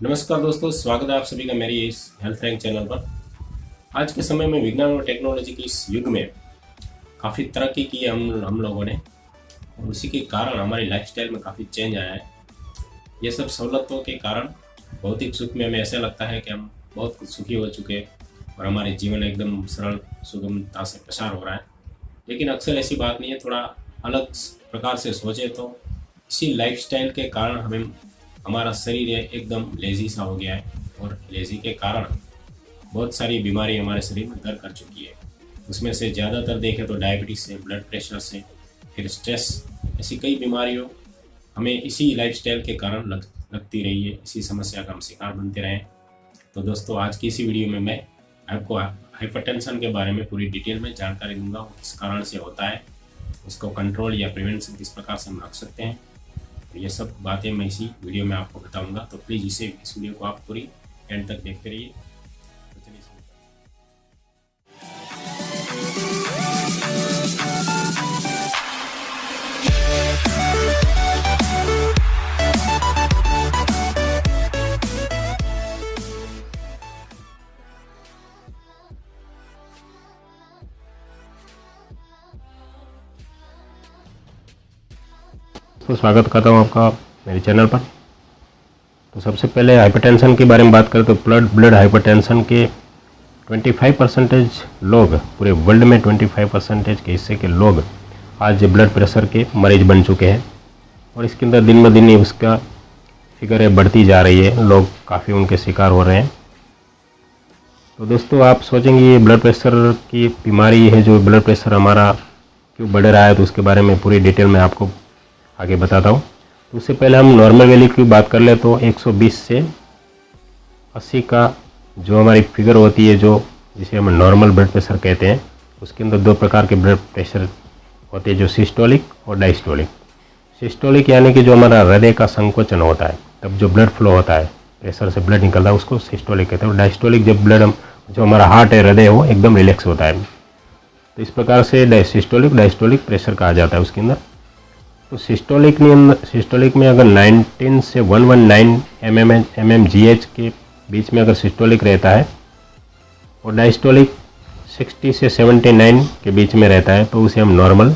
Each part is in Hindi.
नमस्कार दोस्तों, स्वागत है आप सभी का मेरी इस हेल्थ रैंक चैनल पर। आज के समय में विज्ञान और टेक्नोलॉजी की इस युग में काफ़ी तरक्की की है हम लोगों ने, और उसी के कारण हमारी लाइफस्टाइल में काफ़ी चेंज आया है। ये सब सहूलतों के कारण भौतिक सुख में हमें ऐसा लगता है कि हम बहुत कुछ सुखी हो चुके हैं और हमारे जीवन एकदम सरल सुगमता से प्रसार हो रहा है। लेकिन अक्सर ऐसी बात नहीं है। थोड़ा अलग प्रकार से सोचे तो इसी लाइफस्टाइल के कारण हमारा शरीर है एकदम लेजी सा हो गया है, और लेजी के कारण बहुत सारी बीमारी हमारे शरीर में घर कर चुकी है। उसमें से ज़्यादातर देखें तो डायबिटीज से, ब्लड प्रेशर से, फिर स्ट्रेस, ऐसी कई बीमारियों हमें इसी लाइफस्टाइल के कारण लगती रही है। इसी समस्या का हम शिकार बनते रहे। तो दोस्तों, आज की इसी वीडियो में मैं आपको हाइपरटेंशन के बारे में पूरी डिटेल में जानकारी दूंगा। वो किस कारण से होता है, उसको कंट्रोल या प्रिवेंशन किस प्रकार से हम रख सकते हैं, तो ये सब बातें मैं इसी वीडियो में आपको बताऊंगा। तो प्लीज़ इस वीडियो को आप पूरी एंड तक देखते रहिए। तो चलिए शुरू तो स्वागत करता हूँ आपका मेरे चैनल पर। तो सबसे पहले हाइपरटेंशन के बारे में बात करें तो ब्लड हाइपरटेंशन के 25% लोग, पूरे वर्ल्ड में 25% के हिस्से के लोग आज ब्लड प्रेशर के मरीज बन चुके हैं, और इसके अंदर दिन ब दिन ही उसका फिगर है बढ़ती जा रही है। लोग काफ़ी उनके शिकार हो रहे हैं। तो दोस्तों, आप सोचेंगे ये ब्लड प्रेशर की बीमारी है, जो ब्लड प्रेशर हमारा क्यों बढ़ रहा है, तो उसके बारे में पूरी डिटेल में आपको आगे बताता हूँ। तो उससे पहले हम नॉर्मल वैल्यू की बात कर ले तो 120 से 80 का जो हमारी फिगर होती है, जो जिसे हम नॉर्मल ब्लड प्रेशर कहते हैं, उसके अंदर दो प्रकार के ब्लड प्रेशर होते हैं, जो सिस्टोलिक और डायस्टोलिक। सिस्टोलिक यानी कि जो हमारा हृदय का संकोचन होता है, तब जो ब्लड फ्लो होता है, प्रेशर से ब्लड निकलता है, उसको सिस्टोलिक कहते हैं। और डायस्टोलिक जब जो हमारा हार्ट है, हृदय है, वो एकदम रिलैक्स होता है। तो इस प्रकार से सिस्टोलिक डायस्टोलिक प्रेशर कहा जाता है उसके अंदर। तो सिस्टोलिक में अगर 19 से 119 mmGH के बीच में अगर सिस्टोलिक रहता है, और डायस्टोलिक 60 से 79 के बीच में रहता है, तो उसे हम नॉर्मल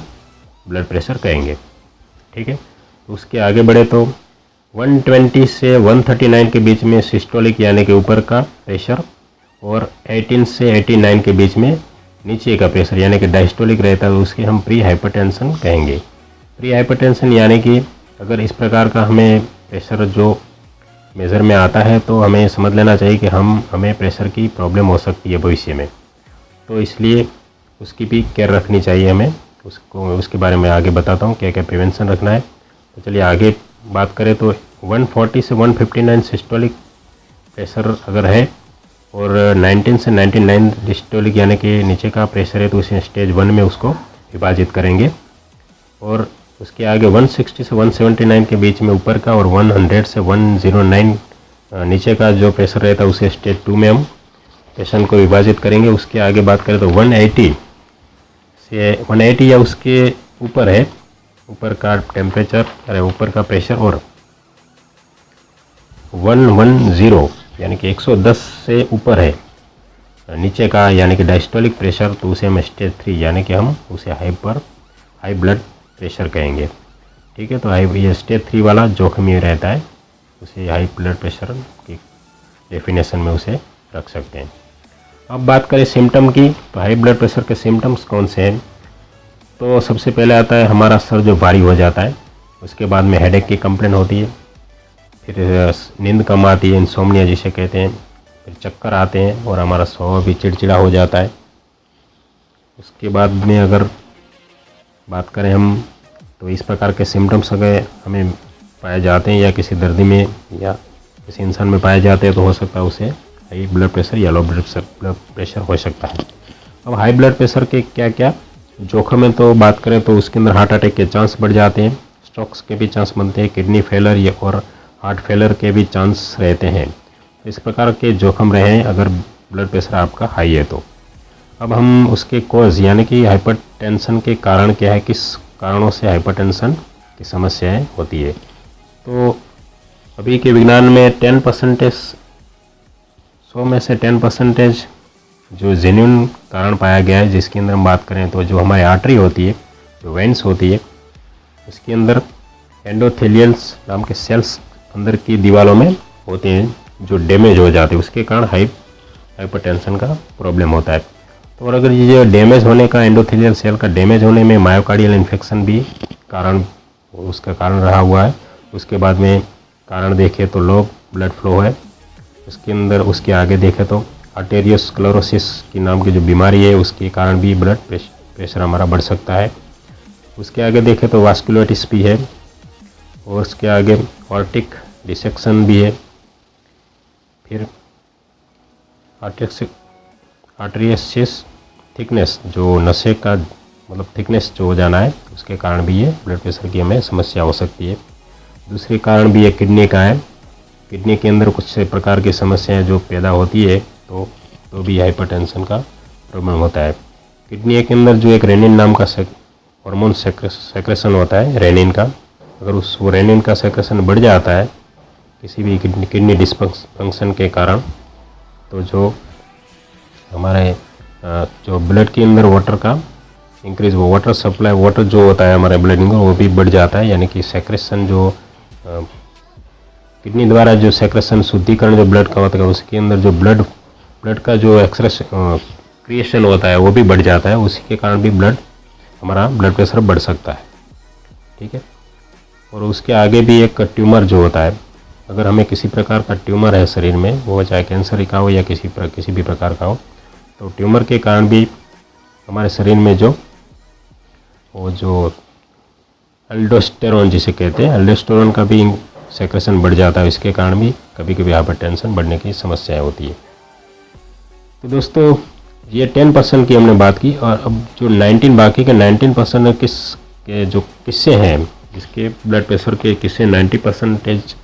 ब्लड प्रेशर कहेंगे। ठीक है। तो उसके आगे बढ़े तो 120 से 139 के बीच में सिस्टोलिक यानी कि ऊपर का प्रेशर, और 18 से 89 के बीच में नीचे का प्रेशर यानी कि डायस्टोलिक रहता है, तो उसके हम प्री हाइपरटेंशन कहेंगे। प्री हाइपरटेंशन यानी कि अगर इस प्रकार का हमें प्रेशर जो मेज़र में आता है, तो हमें समझ लेना चाहिए कि हमें प्रेशर की प्रॉब्लम हो सकती है भविष्य में। तो इसलिए उसकी भी केयर रखनी चाहिए हमें। उसके बारे में आगे बताता हूँ क्या क्या प्रिवेंशन रखना है। तो चलिए आगे बात करें तो 140 से 159 सिस्टोलिक प्रेशर अगर है, और 19 से 99 डिस्टोलिक यानी कि नीचे का प्रेशर है, तो उसे स्टेज 1 में उसको विभाजित करेंगे। और उसके आगे 160 से 179 के बीच में ऊपर का, और 100 से 109 नीचे का जो प्रेशर रहता है, उसे स्टेज 2 में हम पेशेंट को विभाजित करेंगे। उसके आगे बात करें तो 180 या उसके ऊपर है, ऊपर का टेम्परेचर, अरे ऊपर का प्रेशर, और 110 यानी कि 110 से ऊपर है नीचे का यानी कि डायस्टोलिक प्रेशर, तो उसे हम स्टेज 3 यानी कि हम उसे हाई ब्लड प्रेशर कहेंगे। ठीक है। तो ये स्टेज 3 वाला जोखिम रहता है, उसे हाई ब्लड प्रेशर की डेफिनेशन में उसे रख सकते हैं। अब बात करें सिम्टम की, तो हाई ब्लड प्रेशर के सिम्टम्स कौन से हैं। तो सबसे पहले आता है हमारा सर जो भारी हो जाता है, उसके बाद में हेडेक की कंप्लेन होती है, फिर नींद कम आती है, इंसोम्निया जिसे कहते हैं, फिर चक्कर आते हैं, और हमारा स्वभाव भी चिड़चिड़ा हो जाता है। उसके बाद में अगर बात करें हम, तो इस प्रकार के सिम्टम्स अगर हमें पाए जाते हैं, या किसी दर्दी में या किसी इंसान में पाए जाते हैं, तो हो सकता है उसे हाई ब्लड प्रेशर या लो ब्लड प्रेशर हो सकता है। अब हाई ब्लड प्रेशर के क्या क्या जोखिम है, तो बात करें तो उसके अंदर हार्ट अटैक के चांस बढ़ जाते हैं, स्ट्रोक्स के भी चांस बनते हैं, किडनी फेलर और हार्ट फेलर के भी चांस रहते हैं। इस प्रकार के जोखिम रहे हैं अगर ब्लड प्रेशर आपका हाई है तो। अब हम उसके कॉज यानी कि हाइपरटेंशन के कारण क्या है, किस कारणों से हाइपरटेंशन की समस्याएं होती है। तो अभी के विज्ञान में 10% 100 में से 10% जो जेन्युइन कारण पाया गया है, जिसके अंदर हम बात करें तो जो हमारी आर्टरी होती है, जो वेंस होती है, उसके अंदर एंडोथेलियल्स नाम के सेल्स अंदर की दीवारों में होते हैं जो डैमेज हो जाते हैं, उसके कारण हाइपरटेंशन का प्रॉब्लम होता है। तो और अगर ये डैमेज होने का, एंडोथेलियल सेल का डैमेज होने में मायोकार्डियल इन्फेक्शन भी उसका कारण रहा हुआ है। उसके बाद में कारण देखें तो लो ब्लड फ्लो है, उसके अंदर उसके आगे देखें तो आर्टेरियोस्क्लेरोसिस की नाम की जो बीमारी है, उसके कारण भी ब्लड प्रेशर हमारा बढ़ सकता है। उसके आगे देखें तो वास्कुलाइटिस भी है, और उसके आगे ऑर्टिक डिसेक्शन भी है। फिर आर्टेरियसिस थिकनेस, जो नशे का मतलब थिकनेस जो हो जाना है, उसके कारण भी ये ब्लड प्रेशर की हमें समस्या हो सकती है। दूसरी कारण भी ये किडनी का है, किडनी के अंदर कुछ प्रकार की समस्याएं जो पैदा होती है तो भी हाइपरटेंशन का प्रॉब्लम होता है। किडनी के अंदर जो एक रेनिन नाम का हार्मोन सेक्रेशन होता है रेनिन का, अगर वो रेनिन का सेक्रेशन बढ़ जाता है किसी भी किडनी डिस्फंक्शन के कारण, तो जो हमारे जो ब्लड के अंदर वाटर का इंक्रीज, वो वाटर सप्लाई, वाटर जो होता है हमारे ब्लड में वो भी बढ़ जाता है। यानी कि सेक्रेशन जो किडनी द्वारा जो सेक्रेशन शुद्धिकरण जो ब्लड का होता है, उसके अंदर जो ब्लड का जो क्रिएशन होता है वो भी बढ़ जाता है। उसी के कारण भी हमारा ब्लड प्रेशर बढ़ सकता है। ठीक है। और उसके आगे भी एक ट्यूमर जो होता है, अगर हमें किसी प्रकार का ट्यूमर है शरीर में, वो चाहे कैंसर का हो या किसी भी प्रकार का हो, तो ट्यूमर के कारण भी हमारे शरीर में जो एल्डोस्टेरोन जिसे कहते हैं, एल्डोस्टेरोन का भी सेक्रेशन बढ़ जाता है। इसके कारण भी कभी कभी हाइपरटेंशन बढ़ने की समस्याएं होती है। तो दोस्तों ये 10% की हमने बात की, और अब जो 19 बाकी के 19% जो किस्से हैं, जिसके ब्लड प्रेशर के किस्से 90%,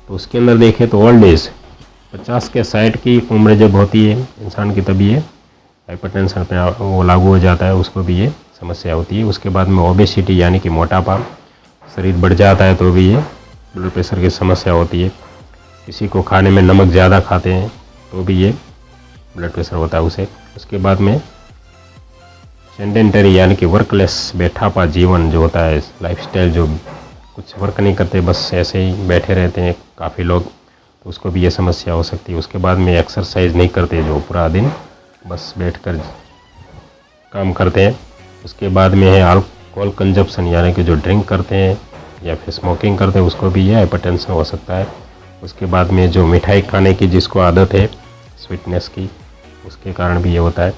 तो उसके अंदर देखें तो ओल्ड एज 50 के 60 की उम्र जब होती है इंसान की, तभी ये हाइपरटेंशन पे वो लागू हो जाता है, उसको भी ये समस्या होती है। उसके बाद में ओबेसिटी यानी कि मोटापा, शरीर बढ़ जाता है तो भी ये ब्लड प्रेशर की समस्या होती है। किसी को खाने में नमक ज़्यादा खाते हैं तो भी ये ब्लड प्रेशर होता है उसे। उसके बाद में सेडेंटरी यानी कि वर्कलेस, बैठापा जीवन जो होता है, लाइफस्टाइल जो कुछ वर्क नहीं करते, बस ऐसे ही बैठे रहते हैं काफ़ी लोग, तो उसको भी ये समस्या हो सकती है। उसके बाद में एक्सरसाइज नहीं करते, जो पूरा दिन बस बैठकर काम करते हैं। उसके बाद में है अल्कोहल कंजप्शन, यानी कि जो ड्रिंक करते हैं या फिर स्मोकिंग करते हैं, उसको भी ये हाइपरटेंशन हो सकता है। उसके बाद में जो मिठाई खाने की जिसको आदत है स्वीटनेस की, उसके कारण भी ये होता है।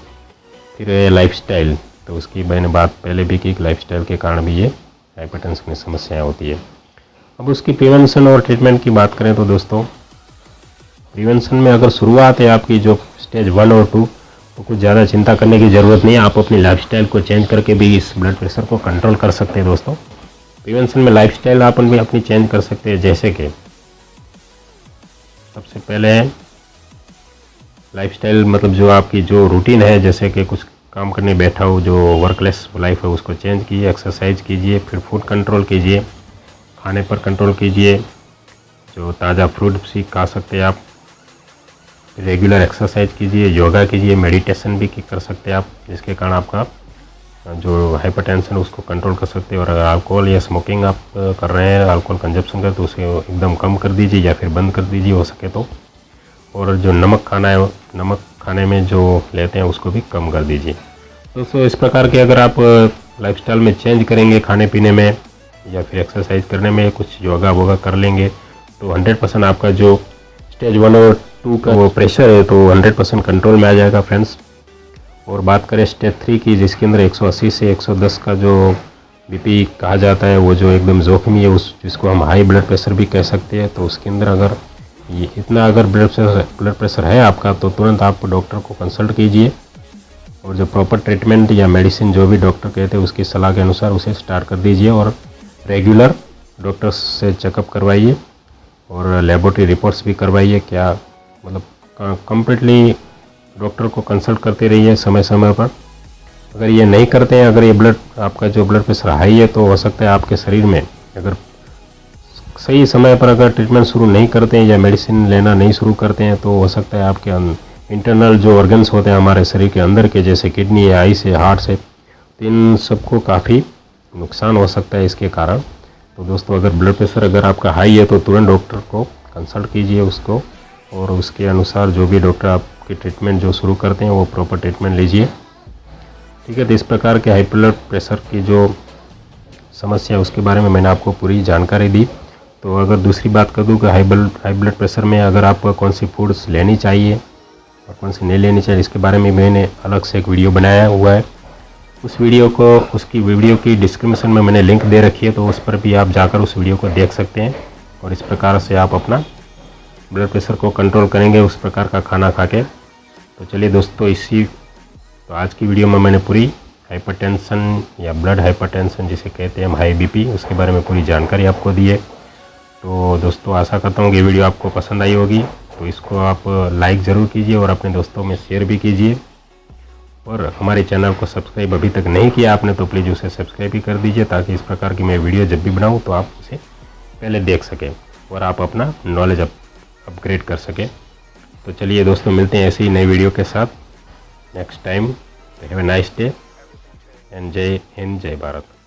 फिर है लाइफस्टाइल, तो उसकी मैंने बात पहले भी की, लाइफस्टाइल के कारण भी ये हाइपरटेंशन की समस्याएं होती है। अब उसकी प्रिवेंशन और ट्रीटमेंट की बात करें तो दोस्तों, प्रिवेंशन में अगर शुरुआत है आपकी जो स्टेज 1 और 2, तो कुछ ज़्यादा चिंता करने की ज़रूरत नहीं है। आप अपनी लाइफस्टाइल को चेंज करके भी इस ब्लड प्रेशर को कंट्रोल कर सकते हैं दोस्तों। प्रिवेंशन में लाइफस्टाइल आप अपनी चेंज कर सकते हैं, जैसे कि सबसे पहले है लाइफस्टाइल, मतलब जो आपकी जो रूटीन है, जैसे कि कुछ काम करने बैठा हो, जो वर्कलेस लाइफ है, उसको चेंज कीजिए, एक्सरसाइज कीजिए, फिर फूड कंट्रोल कीजिए, खाने पर कंट्रोल कीजिए, जो ताज़ा फ्रूट भी खा सकते हैं आप, रेगुलर एक्सरसाइज कीजिए, योगा कीजिए, मेडिटेशन भी कर सकते हैं आप, जिसके कारण आपका जो हाइपरटेंशन उसको कंट्रोल कर सकते हैं। और अगर अल्कोहल या स्मोकिंग आप कर रहे हैं, अल्कोहल कंजप्शन कर, तो उसे एकदम कम कर दीजिए या फिर बंद कर दीजिए हो सके तो। और जो नमक खाना है, नमक खाने में जो लेते हैं उसको भी कम कर दीजिए। दोस्तों इस प्रकार के अगर आप लाइफस्टाइल में चेंज करेंगे, खाने पीने में या फिर एक्सरसाइज करने में, कुछ योगा वोगा कर लेंगे, तो 100% आपका जो स्टेज 1 और 2 का वो प्रेशर है तो 100% कंट्रोल में आ जाएगा फ्रेंड्स। और बात करें स्टेज 3 की, जिसके अंदर 180 से 110 का जो बीपी कहा जाता है, वो जो एकदम जोखिमी है, जिसको हम हाई ब्लड प्रेशर भी कह सकते हैं, तो उसके अंदर अगर ये इतना अगर ब्लड प्रेशर है आपका, तो तुरंत आप डॉक्टर को कंसल्ट कीजिए और जो प्रॉपर ट्रीटमेंट या मेडिसिन जो भी डॉक्टर कहते हैं उसकी सलाह के अनुसार उसे स्टार्ट कर दीजिए। और रेगुलर डॉक्टर से चेकअप करवाइए और लेबोरेटरी रिपोर्ट्स भी करवाइए। क्या मतलब कंप्लीटली डॉक्टर को कंसल्ट करते रहिए समय समय पर। अगर ये नहीं करते हैं, अगर ये आपका जो ब्लड प्रेशर हाई है, तो हो सकता है आपके शरीर में अगर सही समय पर अगर ट्रीटमेंट शुरू नहीं करते हैं या मेडिसिन लेना नहीं शुरू करते हैं तो हो सकता है आपके इंटरनल जो ऑर्गन्स होते हैं हमारे शरीर के अंदर के, जैसे किडनी है, आई से, हार्ट से, तो इन सबको काफ़ी नुकसान हो सकता है इसके कारण। तो दोस्तों अगर ब्लड प्रेशर अगर आपका हाई है तो तुरंत डॉक्टर को कंसल्ट कीजिए उसको, और उसके अनुसार जो भी डॉक्टर आपकी ट्रीटमेंट जो शुरू करते हैं वो प्रॉपर ट्रीटमेंट लीजिए। ठीक है, तो इस प्रकार के हाई ब्लड प्रेशर की जो समस्या है उसके बारे में मैंने आपको पूरी जानकारी दी। तो अगर दूसरी बात कर दूँ कि हाई ब्लड प्रेशर में अगर आपको कौन सी फूड्स लेनी चाहिए और कौन सी नहीं लेनी चाहिए, इसके बारे में मैंने अलग से एक वीडियो बनाया हुआ है। उसकी वीडियो की डिस्क्रिप्शन में मैंने लिंक दे रखी है, तो उस पर भी आप जाकर उस वीडियो को देख सकते हैं और इस प्रकार से आप अपना ब्लड प्रेशर को कंट्रोल करेंगे उस प्रकार का खाना खा के। तो चलिए दोस्तों, तो आज की वीडियो में मैंने पूरी हाइपरटेंशन या ब्लड हाइपरटेंशन जिसे कहते हैं हम, हाई बीपी, उसके बारे में पूरी जानकारी आपको दी है। तो दोस्तों आशा करता हूँ कि वीडियो आपको पसंद आई होगी, तो इसको आप लाइक ज़रूर कीजिए और अपने दोस्तों में शेयर भी कीजिए। और हमारे चैनल को सब्सक्राइब अभी तक नहीं किया आपने तो प्लीज़ उसे सब्सक्राइब भी कर दीजिए, ताकि इस प्रकार की मैं वीडियो जब भी बनाऊँ तो आप उसे पहले देख सकें और आप अपना नॉलेज अपग्रेड कर सकें। तो चलिए दोस्तों, मिलते हैं ऐसी ही नई वीडियो के साथ next time. Have a nice day and जय हिंद, जय भारत।